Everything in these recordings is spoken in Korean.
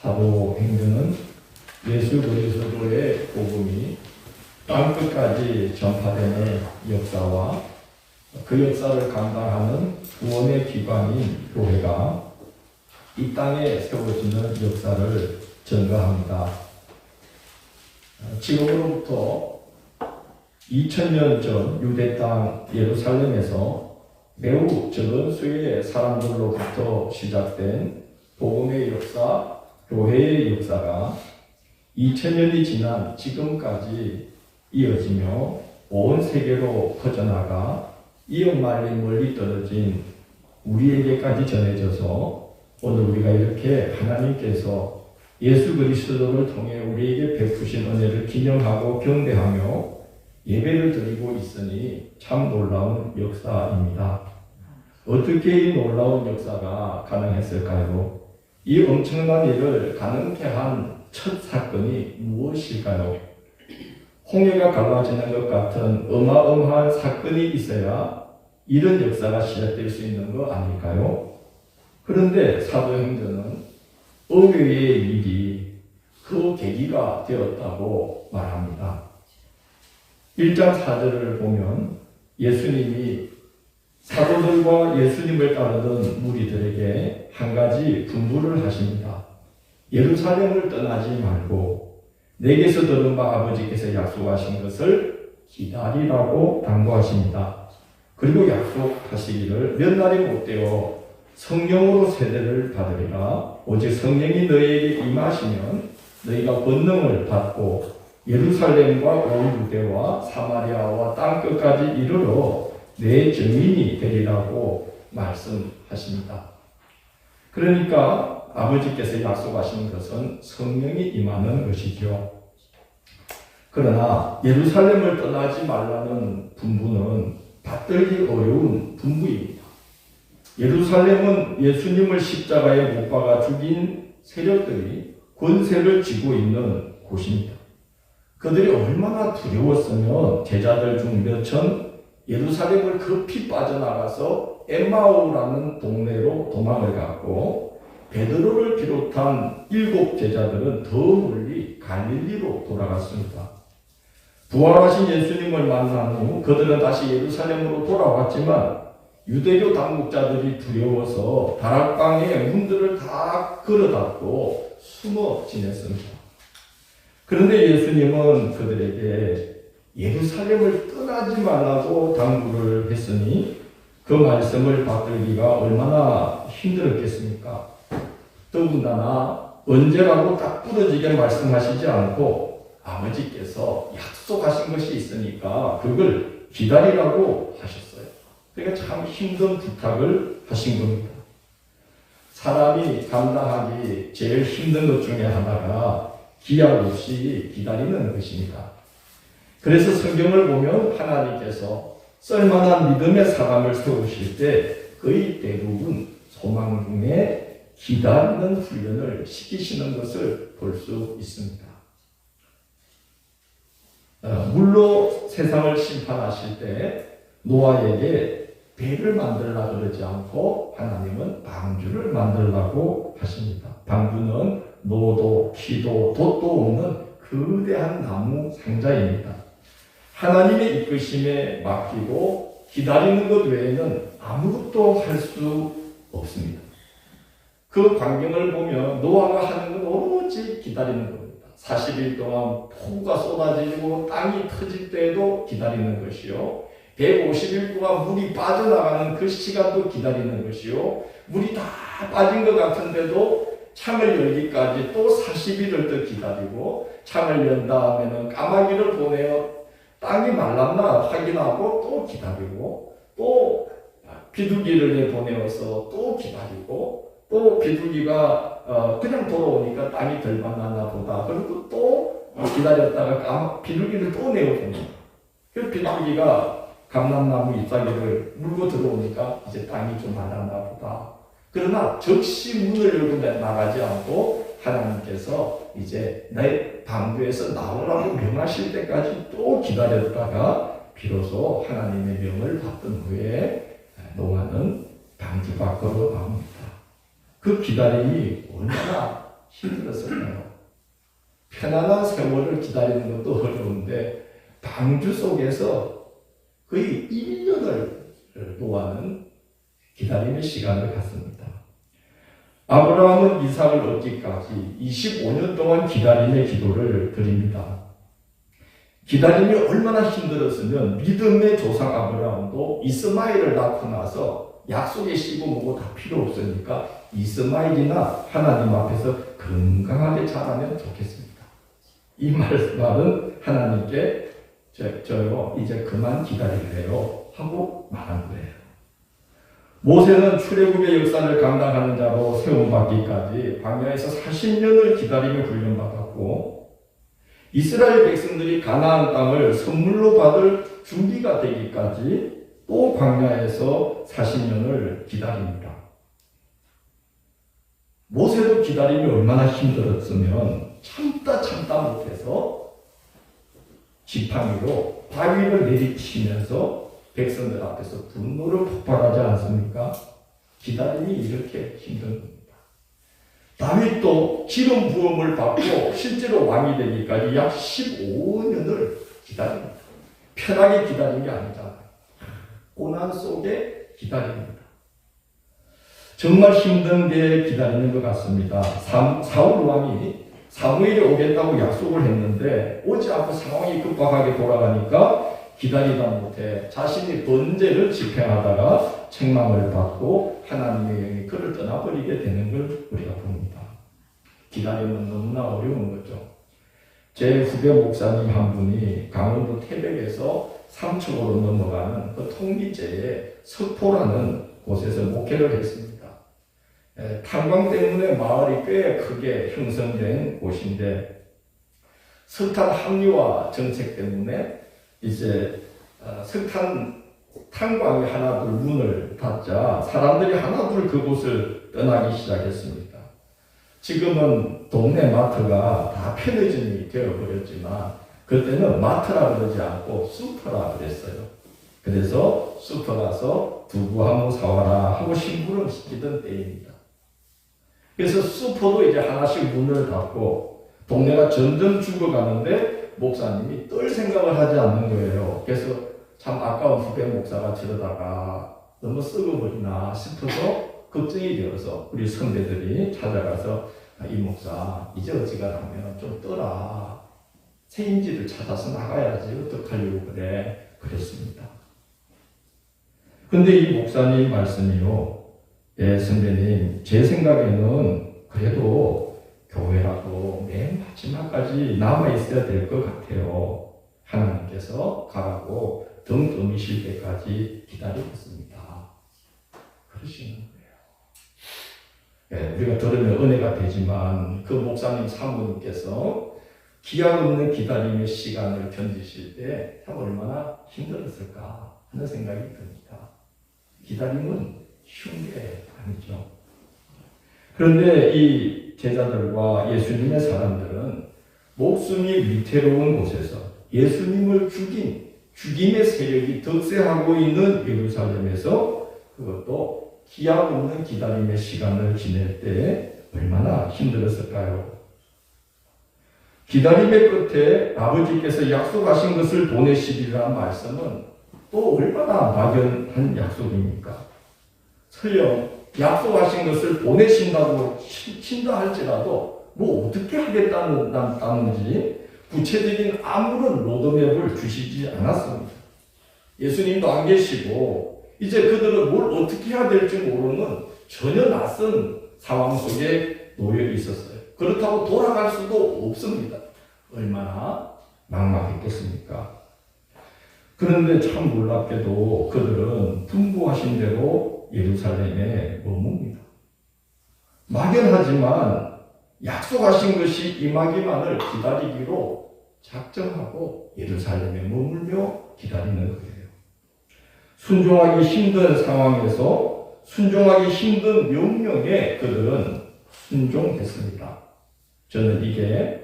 사도행전은 예수 그리스도의 복음이 땅끝까지 전파되는 역사와 그 역사를 감당하는 구원의 기관인 교회가 이 땅에 세워지는 역사를 전가합니다. 지금으로부터 2000년 전 유대 땅 예루살렘에서 매우 적은 수의 사람들로부터 시작된 복음의 역사, 교회의 역사가 2000년이 지난 지금까지 이어지며 온 세계로 퍼져나가 이웃 말리 멀리 떨어진 우리에게까지 전해져서 오늘 우리가 이렇게 하나님께서 예수 그리스도를 통해 우리에게 베푸신 은혜를 기념하고 경배하며 예배를 드리고 있으니 참 놀라운 역사입니다. 어떻게 이 놀라운 역사가 가능했을까요? 이 엄청난 일을 가능케 한 첫 사건이 무엇일까요? 홍해가 갈라지는 것 같은 어마어마한 사건이 있어야 이런 역사가 시작될 수 있는 거 아닐까요? 그런데 사도행전은 의외의 일이 그 계기가 되었다고 말합니다. 1장 4절을 보면 예수님이 사도들과 예수님을 따르던 무리들에게 한 가지 분부를 하십니다. 예루살렘을 떠나지 말고 내게서 들은 바 아버지께서 약속하신 것을 기다리라고 당부하십니다. 그리고 약속하시기를 몇 날이 못되어 성령으로 세례를 받으리라. 오직 성령이 너희에게 임하시면 너희가 권능을 받고 예루살렘과 온 유대와 사마리아와 땅끝까지 이르러 내 증인이 되리라고 말씀하십니다. 그러니까 아버지께서 약속하신 것은 성령이 임하는 것이죠. 그러나 예루살렘을 떠나지 말라는 분부는 받들기 어려운 분부입니다. 예루살렘은 예수님을 십자가에 못 박아 죽인 세력들이 권세를 쥐고 있는 곳입니다. 그들이 얼마나 두려웠으면 제자들 중 몇천 예루살렘을 급히 빠져나가서 엠마오라는 동네로 도망을 갔고 베드로를 비롯한 7 제자들은 더 멀리 갈릴리로 돌아갔습니다. 부활하신 예수님을 만난 후 그들은 다시 예루살렘으로 돌아왔지만 유대교 당국자들이 두려워서 다락방에 문들을 다 걸어닫고 숨어 지냈습니다. 그런데 예수님은 그들에게 예루살렘을 떠나지 말라고 당부를 했으니 그 말씀을 받들기가 얼마나 힘들었겠습니까? 더군다나 언제라고 딱 부러지게 말씀하시지 않고 아버지께서 약속하신 것이 있으니까 그걸 기다리라고 하셨어요. 그러니까 참 힘든 부탁을 하신 겁니다. 사람이 감당하기 제일 힘든 것 중에 하나가 기약 없이 기다리는 것입니다. 그래서 성경을 보면 하나님께서 썰만한 믿음의 사람을 세우실 때 거의 대부분 소망 중에 기다리는 훈련을 시키시는 것을 볼 수 있습니다. 물로 세상을 심판하실 때 노아에게 배를 만들라 그러지 않고 하나님은 방주를 만들라고 하십니다. 방주는 노도, 키도, 돛도 없는 거대한 나무 상자입니다. 하나님의 이끄심에 맡기고 기다리는 것 외에는 아무것도 할 수 없습니다. 그 광경을 보면 노아가 하는 건 오로지 기다리는 겁니다. 40일 동안 폭우가 쏟아지고 땅이 터질 때에도 기다리는 것이요. 150일 동안 물이 빠져나가는 그 시간도 기다리는 것이요. 물이 다 빠진 것 같은데도 창을 열기까지 또 40일을 더 기다리고 창을 연 다음에는 까마귀를 보내어 땅이 말랐나 확인하고 또 기다리고 또 비둘기를 내보내어서 또 기다리고 또 비둘기가 그냥 돌아오니까 땅이 덜 만났나 보다. 그리고 또 기다렸다가 비둘기를 또 내어봅니다. 그 비둘기가 감람나무 잎사귀를 물고 들어오니까 이제 땅이 좀 말랐나 보다. 그러나 즉시 문을 열고 나가지 않고 하나님께서 이제 내 방주에서 나오라고 명하실 때까지 또 기다렸다가 비로소 하나님의 명을 받던 후에 노아는 방주 밖으로 나옵니다. 그 기다림이 얼마나 힘들었을까요? 편안한 세월을 기다리는 것도 어려운데 방주 속에서 거의 1년을 노아는 기다림의 시간을 갖습니다. 아브라함은 이삭을 얻기까지 25년 동안 기다림의 기도를 드립니다. 기다림이 얼마나 힘들었으면 믿음의 조상 아브라함도 이스마엘을 낳고 나서 약속의 씨고 뭐고 다 필요 없으니까 이스마엘이나 하나님 앞에서 건강하게 자라면 좋겠습니다. 이 말은 하나님께 저요 이제 그만 기다릴래요 하고 말한 거예요. 모세는 출애굽의 역사를 감당하는 자로 세움받기까지 광야에서 40년을 기다리며 훈련받았고 이스라엘 백성들이 가나안 땅을 선물로 받을 준비가 되기까지 또 광야에서 40년을 기다립니다. 모세도 기다림이 얼마나 힘들었으면 참다 못해서 지팡이로 바위를 내리치면서 백성들 앞에서 분노를 폭발하지 않습니까? 기다림이 이렇게 힘든 겁니다. 다윗도 기름 부음을 받고 실제로 왕이 되기까지 약 15년을 기다립니다. 편하게 기다린 게 아니잖아요. 고난 속에 기다립니다. 정말 힘든 게 기다리는 것 같습니다. 사울 왕이 사무엘이 오겠다고 약속을 했는데 오지 않고 상황이 급박하게 돌아가니까 기다리다 못해 자신이 번제를 집행하다가 책망을 받고 하나님의 영이 그를 떠나버리게 되는 걸 우리가 봅니다. 기다림은 너무나 어려운 거죠. 제 후배 목사님 한 분이 강원도 태백에서 삼척으로 넘어가는 그 통기제에 석포라는 곳에서 목회를 했습니다. 탄광 때문에 마을이 꽤 크게 형성된 곳인데 석탄 합리화 정책 때문에 이제 탄광이 하나둘 문을 닫자 사람들이 하나둘 그곳을 떠나기 시작했습니다. 지금은 동네 마트가 다 편의점이 되어버렸지만 그때는 마트라 그러지 않고 슈퍼라 그랬어요. 그래서 슈퍼 가서 두부 한번 사와라 하고 심부름 시키던 때입니다. 그래서 슈퍼도 이제 하나씩 문을 닫고 동네가 점점 죽어가는데 목사님이 뜰 생각을 하지 않는 거예요. 그래서 참 아까운 후배 목사가 저러다가 너무 썩어버리나 싶어서 걱정이 되어서 우리 선배들이 찾아가서 이 목사 이제 어지간하면 좀 떠라. 책임지를 찾아서 나가야지 어떡하려고 그래. 그랬습니다. 근데 이 목사님 말씀이요. 예, 선배님 제 생각에는 그래도 교회라도 맨 마지막까지 남아있어야 될 것 같아요. 하나님께서 가라고 등 떠미실 때까지 기다리겠습니다. 그러시는 거예요. 예, 우리가 들으면 은혜가 되지만 그 목사님 사모님께서 기약 없는 기다림의 시간을 견디실 때 참 얼마나 힘들었을까 하는 생각이 듭니다. 기다림은 쉬운 게 아니죠. 그런데 이 제자들과 예수님의 사람들은 목숨이 위태로운 곳에서 예수님을 죽임의 세력이 득세하고 있는 예루살렘에서 그것도 기약 없는 기다림의 시간을 지낼 때 얼마나 힘들었을까요? 기다림의 끝에 아버지께서 약속하신 것을 보내시리라는 말씀은 또 얼마나 막연한 약속입니까? 설령 약속하신 것을 보내신다고 친다 할지라도 뭐 어떻게 하겠다는지 구체적인 아무런 로드맵을 주시지 않았습니다. 예수님도 안 계시고 이제 그들은 뭘 어떻게 해야 될지 모르는 전혀 낯선 상황 속에 놓여 있었어요. 그렇다고 돌아갈 수도 없습니다. 얼마나 막막했겠습니까? 그런데 참 놀랍게도 그들은 분부하신 대로 예루살렘에 머뭅니다. 막연하지만 약속하신 것이 임하기만을 기다리기로 작정하고 예루살렘에 머물며 기다리는 거예요. 순종하기 힘든 상황에서 순종하기 힘든 명령에 그들은 순종했습니다. 저는 이게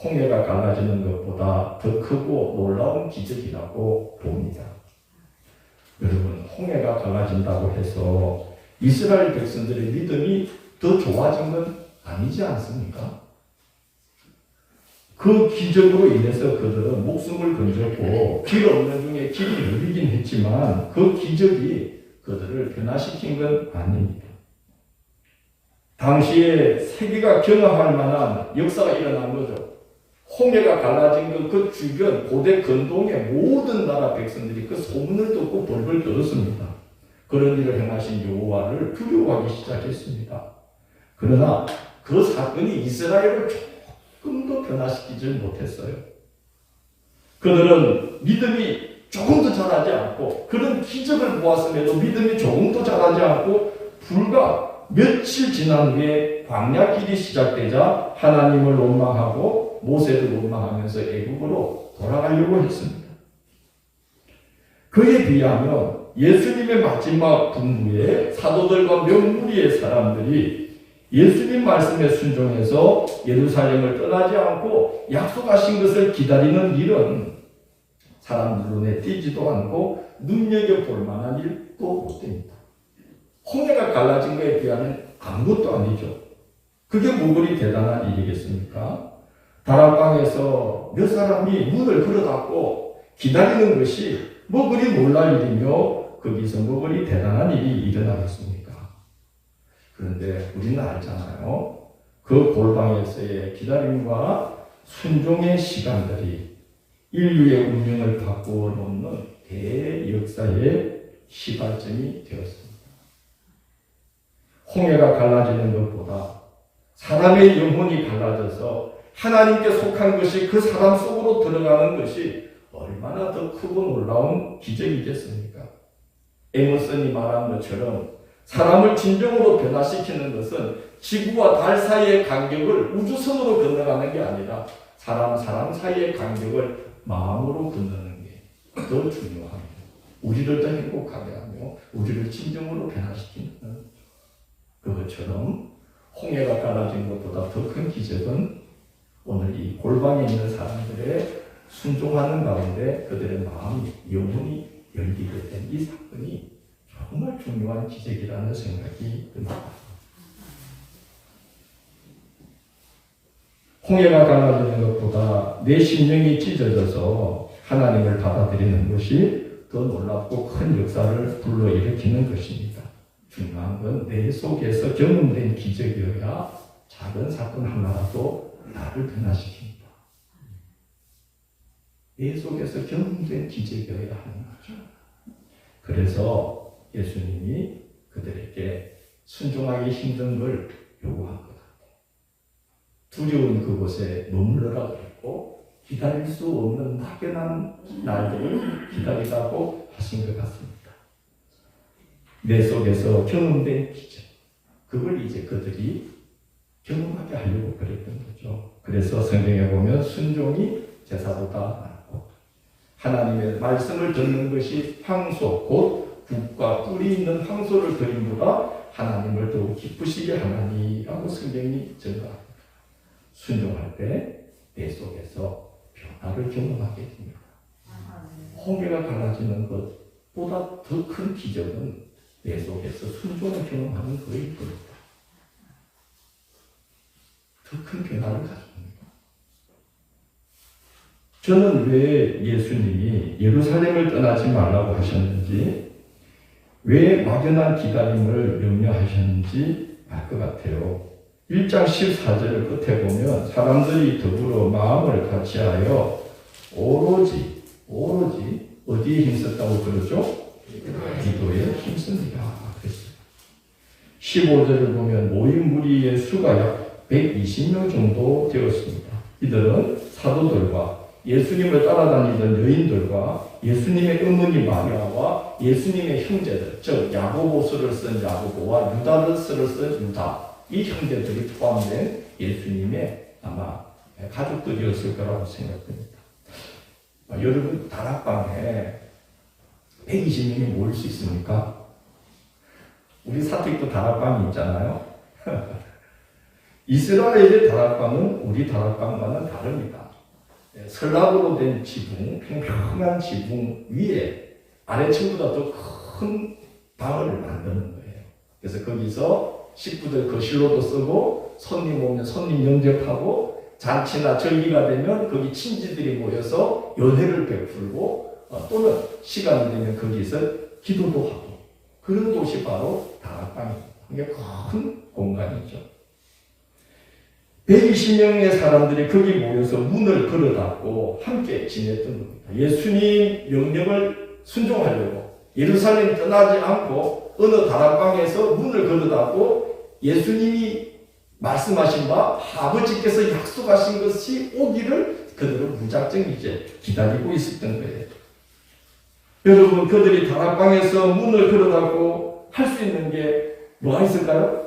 홍해가 갈라지는 것보다 더 크고 놀라운 기적이라고 봅니다. 여러분, 홍해가 갈라진다고 해서 이스라엘 백성들의 믿음이 더 좋아진 건 아니지 않습니까? 그 기적으로 인해서 그들은 목숨을 건졌고 길 없는 중에 길이 열리긴 했지만 그 기적이 그들을 변화시킨 건 아닙니다. 당시에 세계가 경험할 만한 역사가 일어난 거죠. 홍해가 갈라진 그 주변 고대 근동의 모든 나라 백성들이 그 소문을 듣고 벌벌 떨었습니다. 그런 일을 행하신 여호와를 두려워하기 시작했습니다. 그러나 그 사건이 이스라엘을 조금도 변화시키지 못했어요. 그들은 믿음이 조금도 자라지 않고 그런 기적을 보았음에도 믿음이 조금도 자라지 않고 불과 며칠 지난 후에 광야 길이 시작되자 하나님을 원망하고 모세를 원망하면서 애국으로 돌아가려고 했습니다. 그에 비하면 예수님의 마지막 분부에 사도들과 명무리의 사람들이 예수님 말씀에 순종해서 예루살렘을 떠나지 않고 약속하신 것을 기다리는 일은 사람들 눈에 띄지도 않고 눈여겨볼 만한 일도 못됩니다. 홍해가 갈라진 것에 비하면 아무것도 아니죠. 그게 뭐 그리 대단한 일이겠습니까? 다락방에서 몇 사람이 문을 걸어닫고 기다리는 것이 뭐 그리 놀랄 일이며 거기서 뭐 그리 대단한 일이 일어나겠습니까? 그런데 우리는 알잖아요. 그 골방에서의 기다림과 순종의 시간들이 인류의 운명을 바꾸어 놓는 대역사의 시발점이 되었습니다. 홍해가 갈라지는 것보다 사람의 영혼이 갈라져서 하나님께 속한 것이 그 사람 속으로 들어가는 것이 얼마나 더 크고 놀라운 기적이겠습니까? 에머슨이 말한 것처럼 사람을 진정으로 변화시키는 것은 지구와 달 사이의 간격을 우주선으로 건너가는 게 아니라 사람 사이의 간격을 마음으로 건너는 게 더 중요합니다. 우리를 더 행복하게 하며 우리를 진정으로 변화시키는 그것처럼 홍해가 갈라진 것보다 더 큰 기적은 오늘 이 골방에 있는 사람들의 순종하는 가운데 그들의 마음이 영혼이 열리게 된 이 사건이 정말 중요한 기적이라는 생각이 듭니다. 홍해가 갈라지는 것보다 내 심령이 찢어져서 하나님을 받아들이는 것이 더 놀랍고 큰 역사를 불러일으키는 것입니다. 중요한 건 내 속에서 경험된 기적이어야 작은 사건 하나라도 나를 변화시킵니다. 내 속에서 경험된 기적이어야 하는 거죠. 그래서 예수님이 그들에게 순종하기 힘든 걸 요구한 것 같아요. 두려운 그곳에 머물러라 그랬고 기다릴 수 없는 막연한 날들을 기다리라고 하신 것 같습니다. 내 속에서 경험된 기적, 그걸 이제 그들이 경험하게 하려고 그랬던 거죠. 그래서 성경에 보면 순종이 제사보다 낫고 하나님의 말씀을 듣는 것이 황소, 곧 국과 뿔이 있는 황소를 드림보다 하나님을 더욱 기쁘시게 하나니라고 성경이 증거합니다. 순종할 때 내 속에서 변화를 경험하게 됩니다. 홍해가 갈라지는 것보다 더 큰 기적은 내 속에서 순종을 경험하는 거일 겁니다. 더 큰 변화를 가져옵니다. 저는 왜 예수님이 예루살렘을 떠나지 말라고 하셨는지, 왜 막연한 기다림을 명령하셨는지 알 것 같아요. 1장 14절 끝에 보면 사람들이 더불어 마음을 같이하여 오로지 어디에 힘썼다고 그러죠? 기도에 힘씁니다. 그랬어요. 15절을 보면 모인 무리의 수가 약 120명 정도 되었습니다. 이들은 사도들과 예수님을 따라다니던 여인들과 예수님의 어머니 마리아와 예수님의 형제들, 즉 야고보서를 쓴 야고보와 유다서를 쓴 유다, 이 형제들이 포함된 예수님의 아마 가족들이었을 거라고 생각됩니다. 여러분, 다락방에 120명이 모일 수 있습니까? 우리 사택도 다락방이 있잖아요. 이스라엘의 다락방은 우리 다락방과는 다릅니다. 설락으로 된 지붕, 평평한 지붕 위에 아래층보다 더 큰 방을 만드는 거예요. 그래서 거기서 식구들 거실로도 쓰고 손님 오면 손님 영접하고 잔치나 절기가 되면 거기 친지들이 모여서 연회를 베풀고 또는 시간이 되면 거기서 기도도 하고 그런 곳이 바로 다락방입니다. 이게 큰 공간이죠. 120명의 사람들이 거기 모여서 문을 걸어닫고 함께 지냈던 겁니다. 예수님 명령을 순종하려고 예루살렘 떠나지 않고 어느 다락방에서 문을 걸어닫고 예수님이 말씀하신 바 아버지께서 약속하신 것이 오기를 그들은 무작정 이제 기다리고 있었던 거예요. 여러분, 그들이 다락방에서 문을 걸어닫고 할 수 있는 게 뭐가 있을까요?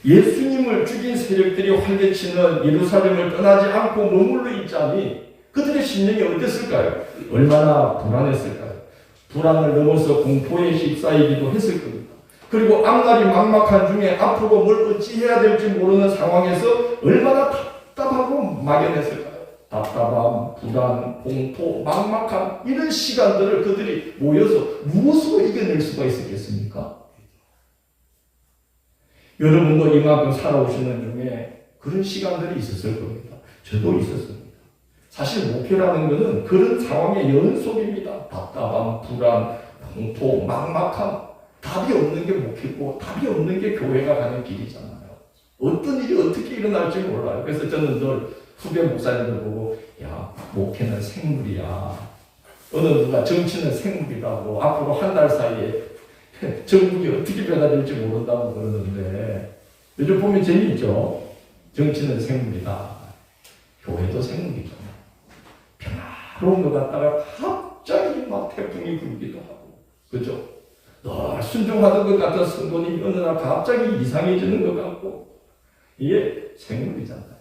예수님을 죽인 세력들이 활개치는 예루살렘을 떠나지 않고 머물러 있자니 그들의 심령이 어땠을까요? 얼마나 불안했을까요? 불안을 넘어서 공포에 휩싸이기도 했을 겁니다. 그리고 앞날이 막막한 중에 앞으로 뭘 어찌해야 될지 모르는 상황에서 얼마나 답답하고 막연했을까요? 답답함, 불안, 공포, 막막함 이런 시간들을 그들이 모여서 무엇으로 이겨낼 수가 있었겠습니까? 여러분도 이만큼 살아오시는 중에 그런 시간들이 있었을 겁니다. 저도 있었습니다. 사실 목회라는 것은 그런 상황의 연속입니다. 답답함, 불안, 공포, 막막함 답이 없는 게 목회고 답이 없는 게 교회가 가는 길이잖아요. 어떤 일이 어떻게 일어날지 몰라요. 그래서 저는 늘 후배 목사님들 보고 야, 목회는 생물이야. 어느 누가 정치는 생물이라고 앞으로 한 달 사이에 정국이 어떻게 변화될지 모른다고 그러는데 요즘 보면 재미있죠. 정치는 생물이다. 교회도 생물이죠. 평화로운 것 같다가 갑자기 막 태풍이 불기도 하고 그죠? 늘 순종하던 것 같은 성도님이 어느 날 갑자기 이상해지는 것 같고 이게 생물이잖아요.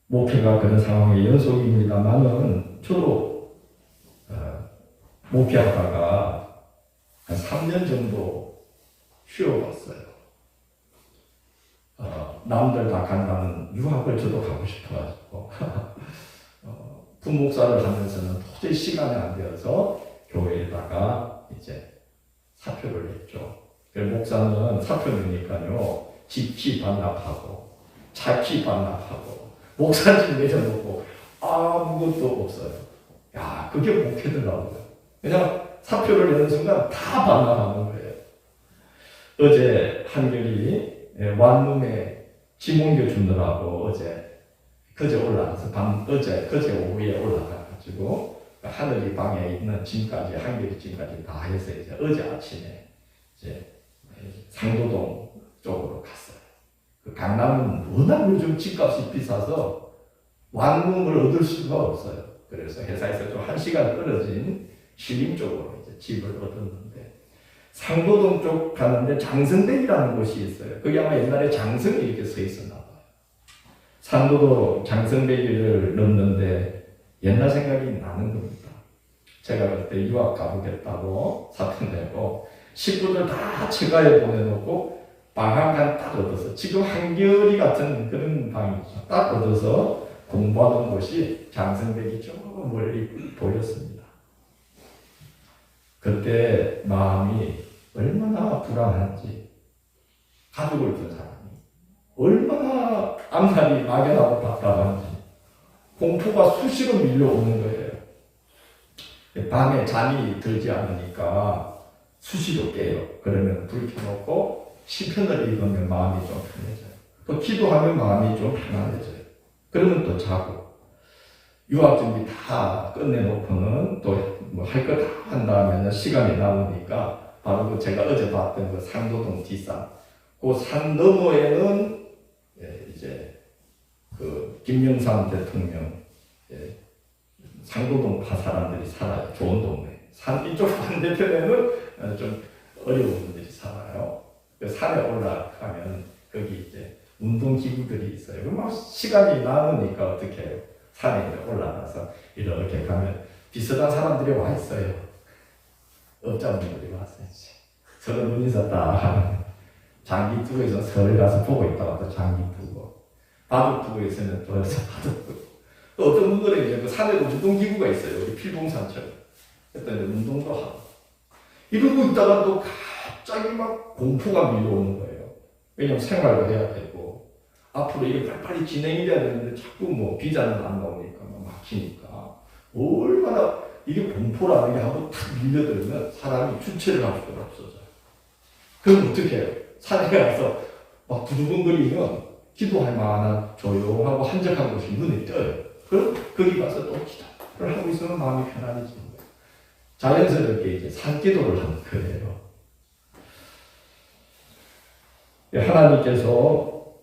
목회가 그런 상황의 연속입니다만은 저도 목회하다가 한 3년 정도 쉬어봤어요. 남들 다 간다는 유학을 저도 가고 싶어가지고 부목사를 하면서는 도저히 시간이 안 되어서 교회에다가 이제 사표를 냈죠. 목사는 사표 내니까요 집키 반납하고 차키 반납하고 목사님 내려놓고 아무것도 없어요. 야, 그게 목회더라고요. 그냥 사표를 내는 순간 다 반납하는 거예요. 어제 한결이 완룸에 짐 옮겨주느라고 그제 올라가서 그제 오후에 올라가가지고 하늘이 방에 있는 짐까지 한결이 짐까지 다 해서 이제 어제 아침에 이제 상도동 쪽으로 갔어요. 그 강남은 워낙 요즘 집값이 비싸서 완룸을 얻을 수가 없어요. 그래서 회사에서 좀 1시간 떨어진 신림 쪽으로 이제 집을 얻었는데 상도동 쪽 가는데 장성대기라는 곳이 있어요. 거기 아마 옛날에 장성이 이렇게 서 있었나 봐요. 상도동 장성대기를 넘는데 옛날 생각이 나는 겁니다. 제가 그때 유학 가보겠다고 사표 내고 식구들 다 처가에 보내놓고 방학간 딱 얻어서 지금 한겨울이 같은 그런 방이죠. 딱 얻어서 공부하던 곳이 장성대기 조금 멀리 보였습니다. 그때 마음이 얼마나 불안한지 가족을 둔 사람이 얼마나 앞날이 막연하고 답답한지 공포가 수시로 밀려오는 거예요. 밤에 잠이 들지 않으니까 수시로 깨요. 그러면 불 켜놓고 시편을 읽으면 마음이 좀 편해져요. 또 기도하면 마음이 좀 편안해져요. 그러면 또 자고 유학 준비 다 끝내놓고는 또 뭐 할 거 다 한 다음에는 시간이 남으니까 바로 그 제가 어제 봤던 그 상도동 뒷산 그 산 너머에는 이제 그 김영삼 대통령 상도동 파 사람들이 살아요. 좋은 동네. 산 이쪽 반대편에는 좀 어려운 분들이 살아요. 그 산에 올라가면 거기 이제 운동기구들이 있어요. 막 시간이 남으니까 어떻게 해요? 산에 올라가서 이렇게 가면 비슷한 사람들이 와 있어요. 업자분들이 왔어요. 서로 눈이서 딱 하면 장기투구에서 서울 가서 보고 있다가 또 장기투구 바둑투구에서는 또 여기서 바둑투구 또 어떤 분들은 이제 그 산에도 운동기구가 있어요. 우리 필봉산처럼. 그랬더니 운동도 하고 이러고 있다가 또 갑자기 막 공포가 밀려오는 거예요. 왜냐면 생활도 해야 되고 앞으로 이게 빨리빨리 진행이 돼야 되는데 자꾸 뭐 비자는 안 나오니까 막 막히니까 얼마나 이게 공포라는 게 한번 탁 밀려들면 사람이 주체를 할 수가 없어져요. 그럼 어떻게 해요? 산에 가서 막 두두근거리면 기도할 만한 조용하고 한적한 곳이 눈에 띄어요. 그럼 거기 가서 또 기도를 하고 있으면 마음이 편안해지는 거예요. 자연스럽게 이제 산기도를 하는 거예요. 하나님께서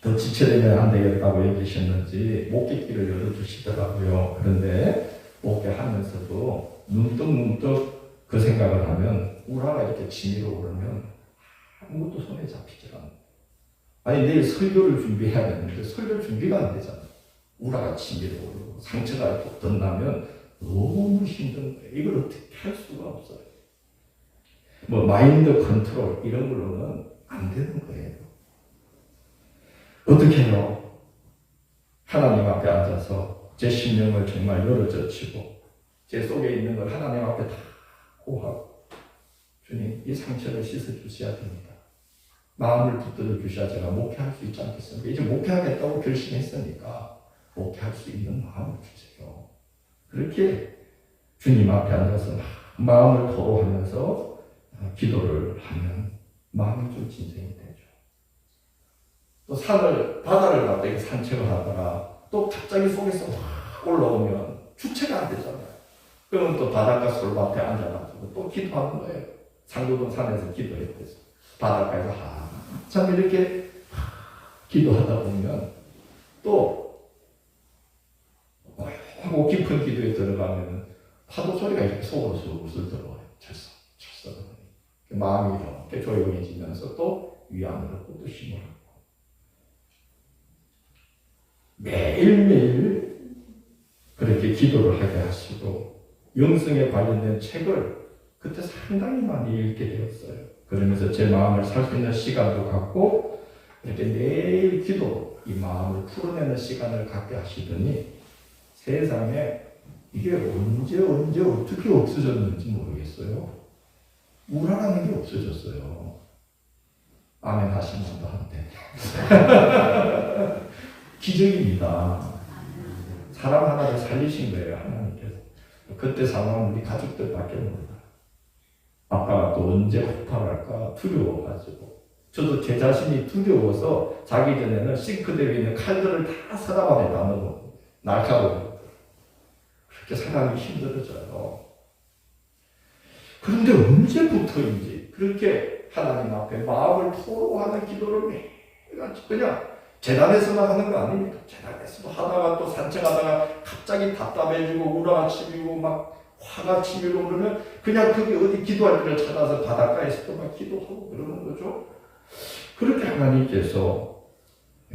더 지체되면 안 되겠다고 얘기하셨는지 목객길을 열어주시더라고요. 그런데 목객하면서도 문득문득 그 생각을 하면 우라가 이렇게 치밀어 오르면 아무것도 손에 잡히질 않아요. 아니 내일 설교를 준비해야 되는데 설교 준비가 안 되잖아요. 우라가 치밀어 오르고 상처가 덧나면 너무 힘든 거예요. 이걸 어떻게 할 수가 없어요. 뭐 마인드 컨트롤 이런 걸로는 안 되는 거예요. 어떻게 해요? 하나님 앞에 앉아서 제 심령을 정말 열어젖히고 제 속에 있는 걸 하나님 앞에 다 고하고 주님 이 상처를 씻어주셔야 됩니다. 마음을 붙들어 주셔야 제가 목회할 수 있지 않겠습니까? 이제 목회하겠다고 결심했으니까 목회할 수 있는 마음을 주세요. 그렇게 주님 앞에 앉아서 마음을 토로하면서 기도를 하면 마음이 좀 진정이 되죠. 또 바다를 갔다 산책을 하다가 또 갑자기 속에서 확 올라오면 주체가 안 되잖아요. 그러면 또 바닷가 솔밭에 앉아가지고 또 기도하는 거예요. 상도동 산에서 기도했대서 바닷가에서 한참 이렇게 기도하다 보면 또 하고 깊은 기도에 들어가면 파도 소리가 이렇게 속으로 슬슬 들어와요. 철썩. 마음이 이렇게 조용해지면서 또 위안을 얻고 또 힘을 얻고 매일매일 그렇게 기도를 하게 하시고 영성에 관련된 책을 그때 상당히 많이 읽게 되었어요. 그러면서 제 마음을 살 수 있는 시간도 갖고 이렇게 매일 기도 이 마음을 풀어내는 시간을 갖게 하시더니 세상에 이게 언제 어떻게 없어졌는지 모르겠어요. 우라라는 게 없어졌어요. 아멘 하시면 더 한데. 기적입니다. 사람 하나를 살리신 거예요, 하나님께서. 그때 상황은 우리 가족들밖에 몰라요. 아빠가 또 언제 폭발할까 두려워가지고. 저도 제 자신이 두려워서 자기 전에는 싱크대 위에 있는 칼들을 다 서랍 안에 넣어놓고 날카로워. 그렇게 사람이 힘들어져요. 그런데 언제부터인지 그렇게 하나님 앞에 마음을 토로하는 기도를 매일 그냥 재단에서만 하는 거 아닙니까? 재단에서도 하다가 또 산책하다가 갑자기 답답해지고 우라가 치미고 막 화가 치밀고 그러면 그냥 거기 어디 기도할 때를 찾아서 바닷가에서도 막 기도하고 그러는 거죠. 그렇게 하나님께서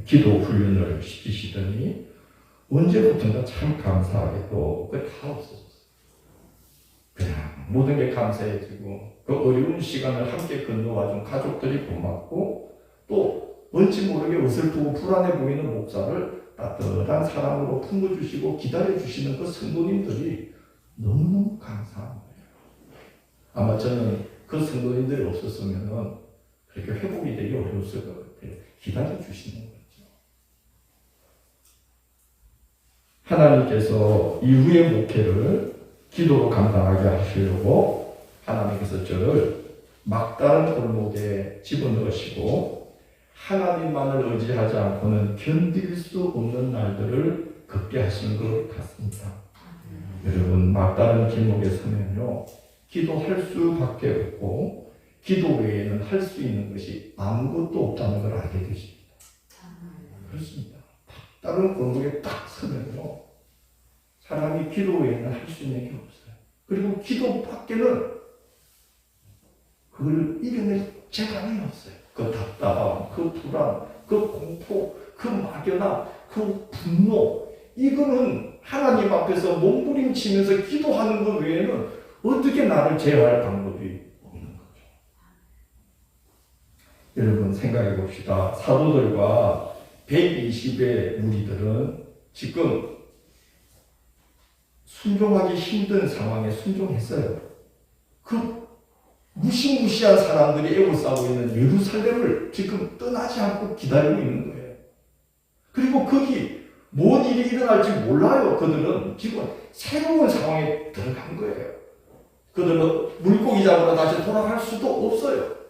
기도 훈련을 시키시더니 언제부턴가 참 감사하게도 그게 다 없어졌어요. 그냥 모든 게 감사해지고 그 어려운 시간을 함께 건너와준 가족들이 고맙고 또 뭔지 모르게 어설프고 불안해 보이는 목사를 따뜻한 사랑으로 품어주시고 기다려주시는 그 성도님들이 너무너무 감사한 거예요. 아마 저는 그 성도님들이 없었으면 그렇게 회복이 되기 어려웠을 것 같아요. 기다려주시는 거죠. 하나님께서 이후의 목회를 기도로 감당하게 하시려고 하나님께서 저를 막다른 골목에 집어넣으시고 하나님만을 의지하지 않고는 견딜 수 없는 날들을 걷게 하시는 것 같습니다. 여러분 막다른 길목에 서면요 기도할 수밖에 없고 기도 외에는 할 수 있는 것이 아무것도 없다는 걸 알게 되십니다. 그렇습니다. 다른 골목에 딱 서면요 사람이 기도 외에는 할 수 있는 게 없어요. 그리고 기도 밖에는 그걸 이겨낼 재간이 없어요. 그 답답함, 그 불안, 그 공포, 그 막연함, 그 분노 이거는 하나님 앞에서 몸부림치면서 기도하는 것 외에는 어떻게 나를 제어할 방법이 없는 거죠. 여러분 생각해 봅시다. 사도들과 120의 무리들은 지금 순종하기 힘든 상황에 순종했어요. 그 무시무시한 사람들이 애고싸고 있는 예루살렘을 지금 떠나지 않고 기다리고 있는 거예요. 그리고 거기 뭔 일이 일어날지 몰라요. 그들은 지금 새로운 상황에 들어간 거예요. 그들은 물고기 잡으러 다시 돌아갈 수도 없어요.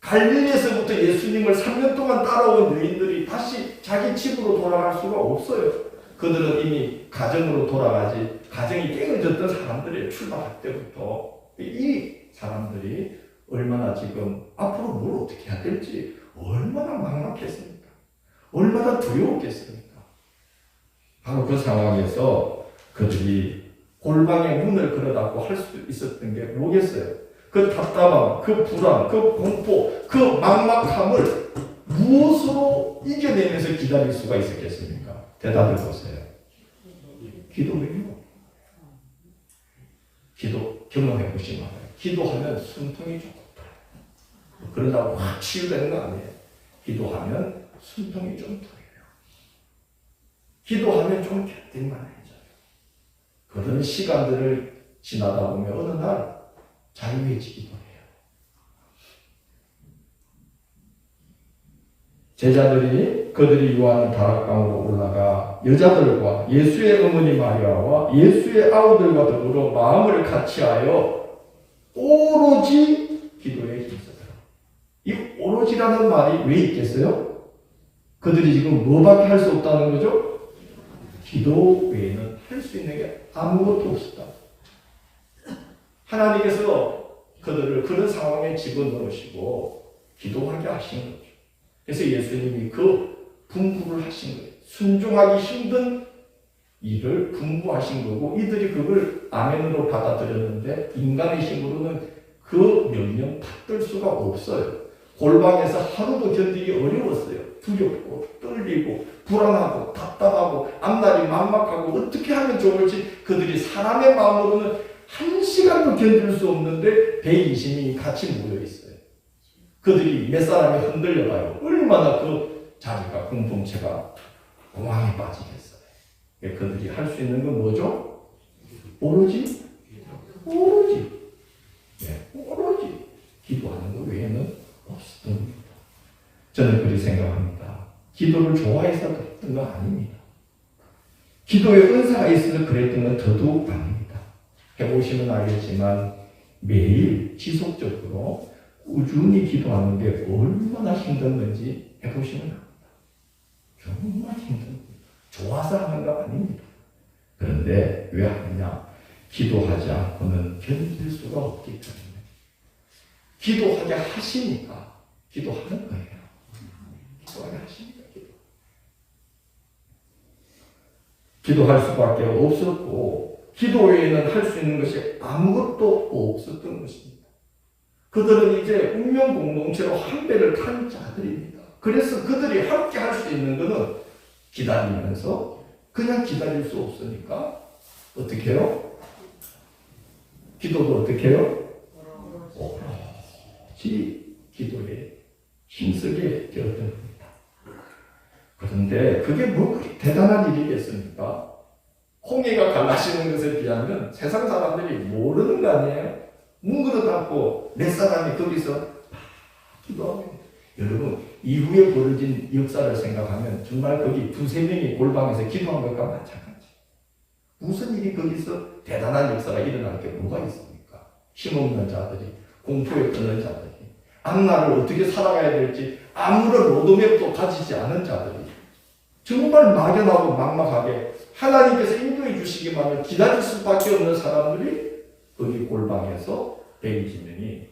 갈릴리에서부터 예수님을 3년 동안 따라온 유인들이 다시 자기 집으로 돌아갈 수가 없어요. 그들은 이미 가정으로 돌아가지, 가정이 깨어졌던 사람들이 출발할 때부터 이 사람들이 얼마나 지금 앞으로 뭘 어떻게 해야 될지 얼마나 막막했습니까? 얼마나 두려웠겠습니까? 바로 그 상황에서 그들이 골방에 문을 걸어닫고 할 수 있었던 게 뭐겠어요? 그 답답함, 그 불안, 그 공포, 그 막막함을 무엇으로 이겨내면서 기다릴 수가 있었겠습니까? 대답해 보세요. 기도예요. 기도 경험해 보시면 알아요. 기도하면 숨통이 좀 터요. 그러다고 확 치유되는 거 아니에요. 기도하면 숨통이 좀 터요. 기도하면 좀 견딜만해져요. 그런 시간들을 지나다 보면 어느 날 자유해지기도 해요. 제자들이 그들이 요한의 다락방으로 올라가 여자들과 예수의 어머니 마리아와 예수의 아우들과 더불어 마음을 같이하여 오로지 기도에 힘쓰더라. 이 오로지라는 말이 왜 있겠어요? 그들이 지금 뭐밖에 할 수 없다는 거죠? 기도 외에는 할 수 있는 게 아무것도 없었다. 하나님께서 그들을 그런 상황에 집어넣으시고 기도하게 하신 거죠. 그래서 예수님이 그 분부를 하신 거예요. 순종하기 힘든 일을 분부하신 거고 이들이 그걸 아멘으로 받아들였는데 인간의 힘으로는 그 명령 받들 수가 없어요. 골방에서 하루도 견디기 어려웠어요. 두렵고 떨리고 불안하고 답답하고 앞날이 막막하고 어떻게 하면 좋을지 그들이 사람의 마음으로는 한 시간도 견딜 수 없는데 120인이 같이 모여 있어요. 그들이 몇 사람이 흔들려가요. 얼마나 그 자리가 공동체가 공황에 빠지겠어요. 그들이 할 수 있는 건 뭐죠? 오로지 기도하는 것 외에는 없었던 겁니다. 저는 그렇게 생각합니다. 기도를 좋아해서 그랬던 건 아닙니다. 기도의 은사가 있어서 그랬던 건 더더욱 아닙니다. 해보시면 알겠지만 매일 지속적으로 꾸준히 기도하는 게 얼마나 힘든 건지 해보시면 압니다. 정말 힘듭니다. 좋아서 하는 거 아닙니다. 그런데 왜 하느냐? 기도하지 않고는 견딜 수가 없기 때문에. 기도하게 하시니까 기도하는 거예요. 기도하게 하시니까 기도할 수밖에 없었고 기도 외에는 할 수 있는 것이 아무것도 없었던 것입니다. 그들은 이제 운명 공동체로 한 배를 탄 자들입니다. 그래서 그들이 함께 할 수 있는 것은 기다리면서 그냥 기다릴 수 없으니까 어떻게 해요? 기도도 어떻게 해요? 오로지 기도에 힘쓰게 되었던 겁니다. 그런데 그게 뭐 그렇게 대단한 일이겠습니까? 홍해가 갈라지는 것에 비하면 세상 사람들이 모르는 거 아니에요? 문 그릇 닫고 몇 사람이 거기서 기도하면 여러분 이후에 벌어진 역사를 생각하면 정말 거기 두세 명이 골방에서 기도한 것과 마찬가지. 무슨 일이 거기서 대단한 역사가 일어날 게 뭐가 있습니까? 힘없는 자들이, 공포에 떠는 자들이, 앞날을 어떻게 살아가야 될지 아무런 로드맵도 가지지 않은 자들이 정말 막연하고 막막하게 하나님께서 인도해 주시기만 하면 기다릴 수밖에 없는 사람들이 거기 골방에서 120명이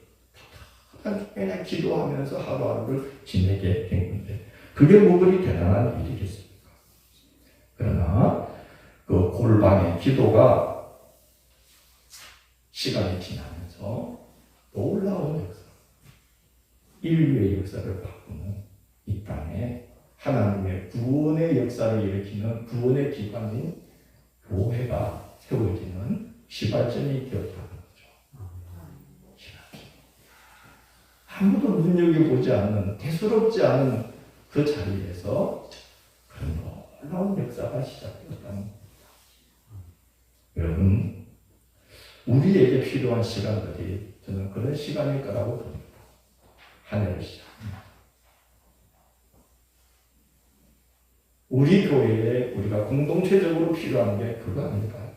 그냥 기도하면서 하루하루를 지내게 된 건데 그게 뭐 그리 대단한 일이겠습니까? 그러나 그 골방의 기도가 시간이 지나면서 놀라운 역사, 인류의 역사를 바꾸는 이 땅에 하나님의 구원의 역사를 일으키는 구원의 기관인 교회가 세워지는 시발점이 되었다는 거죠. 아무도 눈여겨보지 않는, 대수롭지 않은 그 자리에서 그런 놀라운 역사가 시작되었다는 겁니다. 여러분, 우리에게 필요한 시간들이 저는 그런 시간일 거라고 봅니다. 한 해를 시작합니다. 우리 교회에 우리가 공동체적으로 필요한 게 그거 아닐까요?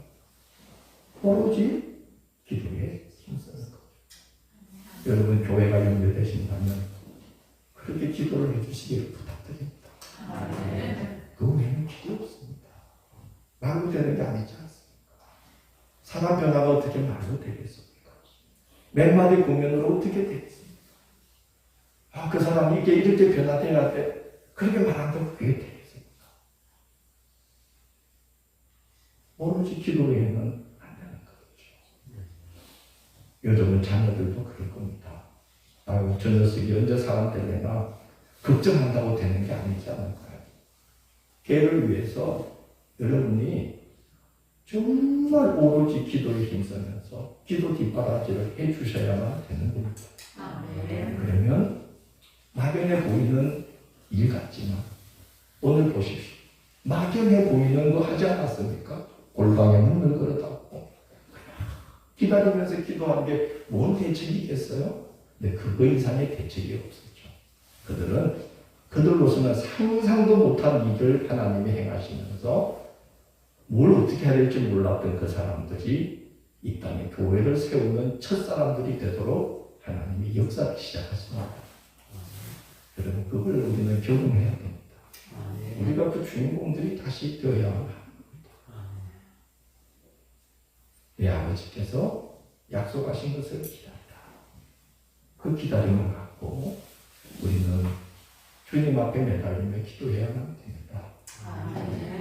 오로지 기도에 힘쓰는 거죠. 여러분 교회가 연결되신다면 그렇게 기도를 해주시기를 부탁드립니다. 그 외에는 기도 없습니다. 말로 되는 게 아니지 않습니까? 사람 변화가 어떻게 말로 되겠습니까? 몇 마디 공연으로 어떻게 되겠습니까? 그 사람이 이렇게 변화돼야 돼. 그렇게 말한다고 그게 되겠습니까? 오로지 기도 외에는 안 되는 거죠. 요즘은 자녀들도 그럴 겁니다. 저 녀석이 언제 사람 때문에나 걱정한다고 되는 게 아니지 않을까요? 걔를 위해서 여러분이 정말 오로지 기도에 힘쓰면서 기도 뒷바라지를 해주셔야만 되는 겁니다. 그러면 막연해 보이는 일 같지만 오늘 보십시오. 막연해 보이는 거 하지 않았습니까? 골방에 문을 걸어닫고 기다리면서 기도하는 게 뭔 대책이겠어요? 근데 그거 이상의 대책이 없었죠. 그들로서는 상상도 못한 일을 하나님이 행하시면서 뭘 어떻게 해야 될지 몰랐던 그 사람들이 이 땅에 교회를 세우는 첫 사람들이 되도록 하나님이 역사를 시작하십니다. 여러분 그걸 우리는 경험해야 됩니다. 우리가 그 주인공들이 다시 되어야만 합니다. 내 아버지께서 약속하신 것을 기다리라. 그 기다림을 갖고 우리는 주님 앞에 매달리며 기도해야만 됩니다.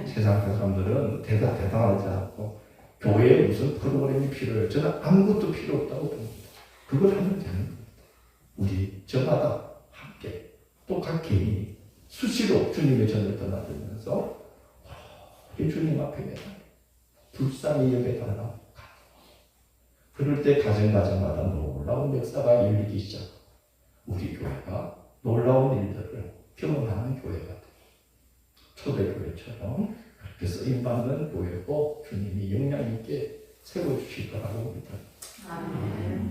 세상 사람들은 대단하지 않고 교회에 무슨 프로그램이 필요해요. 저는 아무것도 필요 없다고 봅니다. 그걸 하면 되는 겁니다. 우리 저마다 함께 또 각 개인이 수시로 주님의 전을 떠나들면서 주님 앞에 매달려 불쌍히 여겨달라. 그럴 때 가정마다 놀라운 역사가 열리기 시작하고 우리 교회가 놀라운 일들을 경험하는 교회가 됩니다. 초대교회처럼 그렇게 쓰임받는 교회고 주님이 영향 있게 세워주실 거라고 믿어요.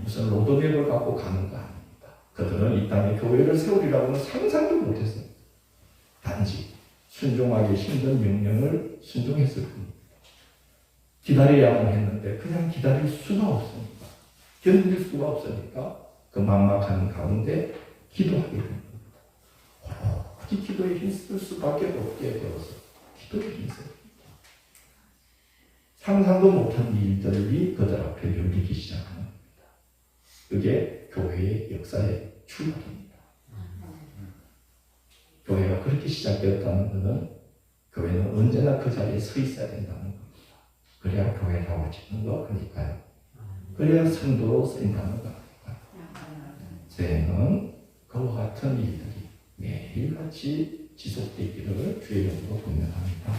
무슨 로드맵을 갖고 가는 거 아닙니다. 그들은 이 땅에 교회를 세우리라고는 상상도 못했습니다. 단지 순종하기 힘든 명령을 순종했을 뿐입니다. 기다려야만 했는데 그냥 기다릴 수가 없으니까 견딜 수가 없으니까 그 막막한 가운데 기도하게 됩니다. 오로지 기도에 힘쓸 수밖에 없게 되어서 기도에 힘씁니다. 상상도 못한 일들이 그들 앞에 열리기 시작하는 겁니다. 그게 교회의 역사의 출발입니다. 교회가 그렇게 시작되었다는 것은 교회는 언제나 그 자리에 서 있어야 된다는 겁니다. 그래야 교회다워지는 거 그러니까요. 그래야 성도로 쓰인다는 거 아닐까요? 저희는 그와 같은 일들이 매일같이 지속되기를 주의 이름으로 권면합니다.